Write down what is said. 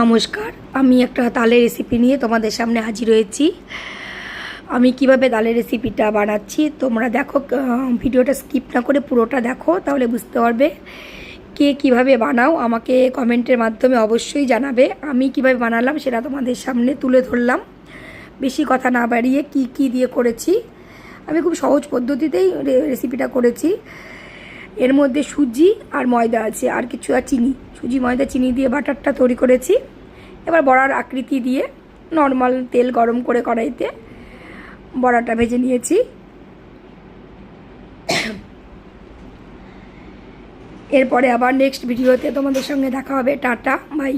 নমস্কার, আমি একটা তালের রেসিপি নিয়ে তোমাদের সামনে হাজির হয়েছি। আমি কিভাবে তালের রেসিপিটা বানাচ্ছি তোমরা দেখো, ভিডিওটা স্কিপ না করে পুরোটা দেখো, তাহলে বুঝতে পারবে। কে কিভাবে বানাও আমাকে কমেন্টের মাধ্যমে অবশ্যই জানাবে। আমি কিভাবে বানালাম সেটা তোমাদের সামনে তুলে ধরলাম, বেশি কথা না বাড়িয়ে। কি কি দিয়ে করেছি, আমি খুব সহজ পদ্ধতিতেই রেসিপিটা করেছি। এর মধ্যে সুজি আর ময়দা আছে, আর কিছু, আর চিনি। সুজি, ময়দা, চিনি দিয়ে বাটারটা তৈরি করেছি। এবার বড়ার আকৃতি দিয়ে নর্মাল তেল গরম করে কড়াইতে বড়াটা ভেজে নিয়েছি। এরপরে আবার নেক্সট ভিডিওতে তোমাদের সঙ্গে দেখা হবে। Tata, by.